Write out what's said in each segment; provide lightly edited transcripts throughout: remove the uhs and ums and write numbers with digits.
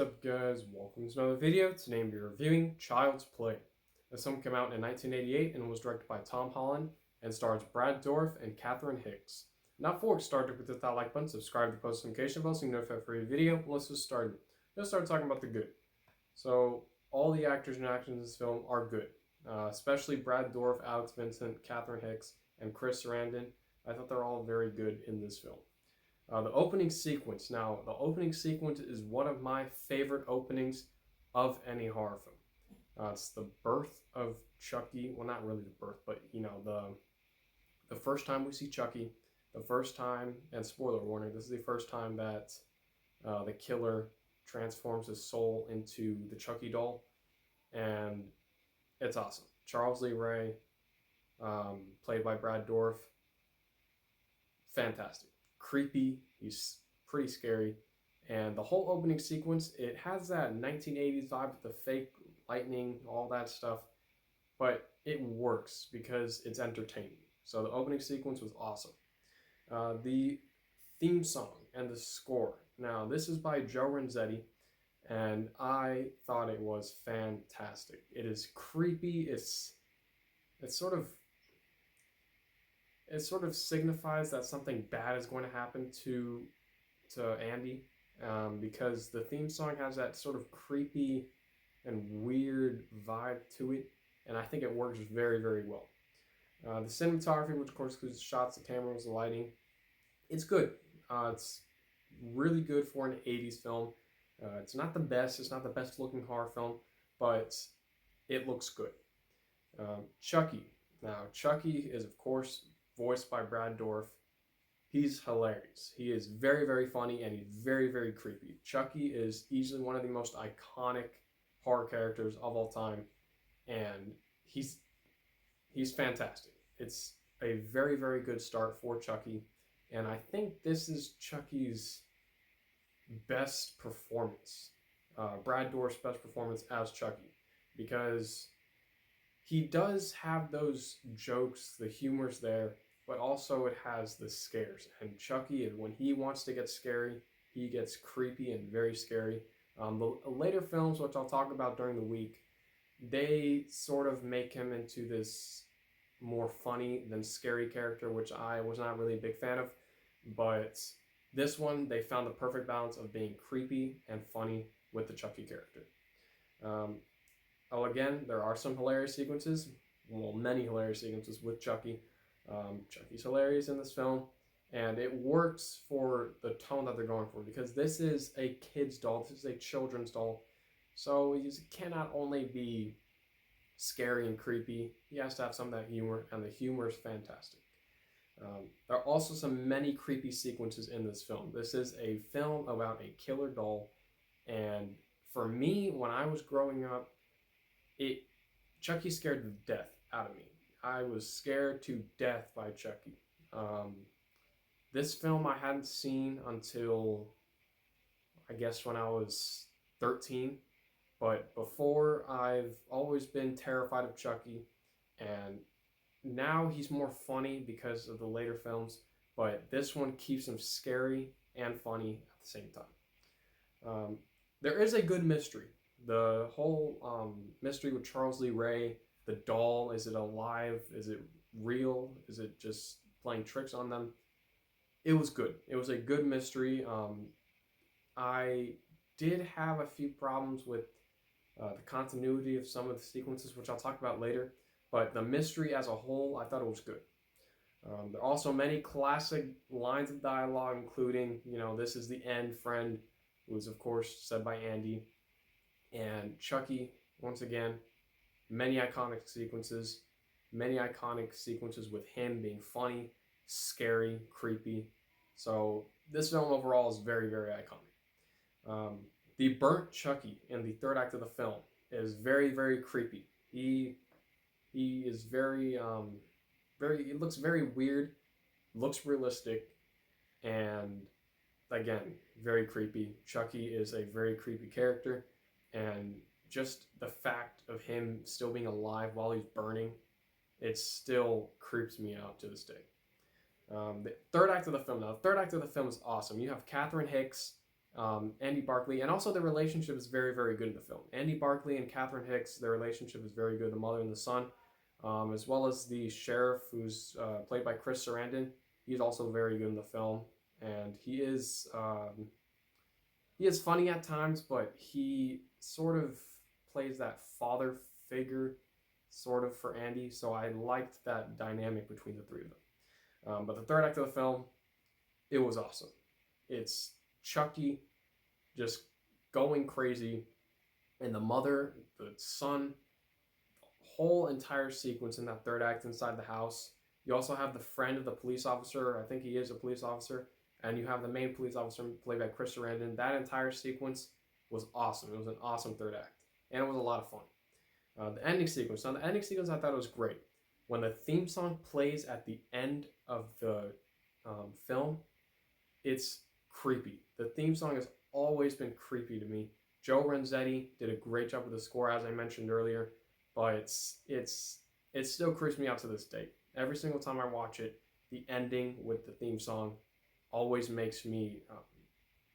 up, guys? Welcome to another video. Today we'll be reviewing Child's Play. This film came out in 1988 and was directed by Tom Holland and stars Brad Dourif and Catherine Hicks. Now before we start, click that like button, subscribe to the post notification bell so you can notify for a video. Let's just start. Let's start talking about the good. So all the actors and actors in this film are good, especially Brad Dourif, Alex Vincent, Catherine Hicks, and Chris Sarandon. I thought they're all very good in this film. The opening sequence. Now, the opening sequence is one of my favorite openings of any horror film. It's the birth of Chucky. Well, not really the birth, but the first time we see Chucky, the first time, and spoiler warning, this is the first time that the killer transforms his soul into the Chucky doll, and it's awesome. Charles Lee Ray, played by Brad Dourif, fantastic. Creepy, he's pretty scary, and the whole opening sequence, it has that 1980s vibe with the fake lightning, all that stuff, but it works because it's entertaining. So the opening sequence was awesome. The theme song and the score. Now, this is by Joe Renzetti, and I thought it was fantastic. It is creepy, it sort of signifies that something bad is going to happen to Andy, because the theme song has that sort of creepy and weird vibe to it, and I think it works very, very well. The cinematography, which of course includes the shots, the cameras, the lighting, it's good. It's really good for an 80s film. It's not the best. It's not the best looking horror film, but it looks good. Chucky. Now, Chucky is, of course, voiced by Brad Dourif. He's hilarious. He is very, very funny, and he's very, very creepy. Chucky is easily one of the most iconic horror characters of all time, and he's fantastic. It's a very, very good start for Chucky, and I think this is Chucky's best performance. Brad Dourif's best performance as Chucky, because he does have those jokes, the humor's there, but also it has the scares. And Chucky, when he wants to get scary, he gets creepy and very scary. The later films, which I'll talk about during the week, they sort of make him into this more funny than scary character, which I was not really a big fan of. But this one, they found the perfect balance of being creepy and funny with the Chucky character. Again, there are some hilarious sequences, well, many hilarious sequences with Chucky. Chucky's hilarious in this film, and it works for the tone that they're going for, because this is a kid's doll, this is a children's doll, so it cannot only be scary and creepy, he has to have some of that humor, and the humor is fantastic. There are also many creepy sequences in this film. This is a film about a killer doll, and for me, when I was growing up, Chucky scared the death out of me. I was scared to death by Chucky. This film I hadn't seen until, I guess, when I was 13. But before, I've always been terrified of Chucky. And now he's more funny because of the later films. But this one keeps him scary and funny at the same time. There is a good mystery. The whole mystery with Charles Lee Ray, the doll, is it alive? Is it real? Is it just playing tricks on them? It was good. It was a good mystery. I did have a few problems with the continuity of some of the sequences, which I'll talk about later, but the mystery as a whole, I thought it was good. There are also many classic lines of dialogue, including, this is the end, friend, who is, of course, said by Andy. And Chucky, once again, many iconic sequences with him being funny, scary, creepy. So this film overall is very, very iconic. The burnt Chucky in the third act of the film is very, very creepy. He is very, it looks very weird, looks realistic, and again, very creepy. Chucky is a very creepy character, and just the fact of him still being alive while he's burning, it still creeps me out to this day. The third act of the film. Now, the third act of the film is awesome. You have Catherine Hicks Andy Barclay, and also the relationship is very, very good in the film. Andy Barclay and Catherine Hicks, their relationship is very good, the mother and the son, as well as the sheriff, who's played by Chris Sarandon. He's also very good in the film, and he is funny at times, but he sort of plays that father figure sort of for Andy, so I liked that dynamic between the three of them. But the third act of the film, it was awesome. It's Chucky just going crazy, and the mother, the son, whole entire sequence in that third act inside the house. You also have the friend of the police officer. I think he is a police officer. And you have the main police officer played by Chris Sarandon. That entire sequence was awesome. It was an awesome third act. And it was a lot of fun. The ending sequence. Now, the ending sequence I thought was great. When the theme song plays at the end of the film, it's creepy. The theme song has always been creepy to me. Joe Renzetti did a great job with the score, as I mentioned earlier, but it still creeps me out to this day. Every single time I watch it, the ending with the theme song always makes me,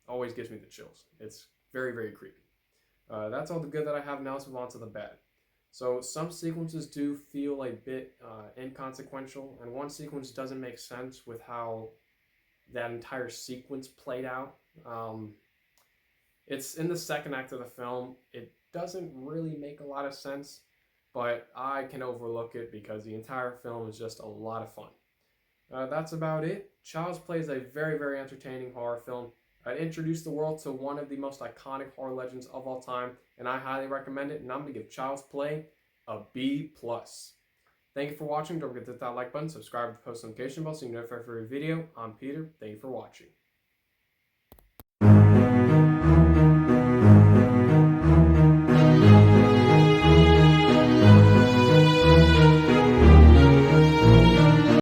always gives me the chills. It's very, very creepy. That's all the good that I have. Now let's move on to the bad. So some sequences do feel a bit inconsequential, and one sequence doesn't make sense with how that entire sequence played out. It's in the second act of the film. It doesn't really make a lot of sense, but I can overlook it because the entire film is just a lot of fun. That's about it. Child's Play is a very, very entertaining horror film. It introduced the world to one of the most iconic horror legends of all time, and I highly recommend it, and I'm going to give Child's Play a B+. Thank you for watching. Don't forget to hit that like button, subscribe with the post notification bell so you can get notified for every video. I'm Peter. Thank you for watching.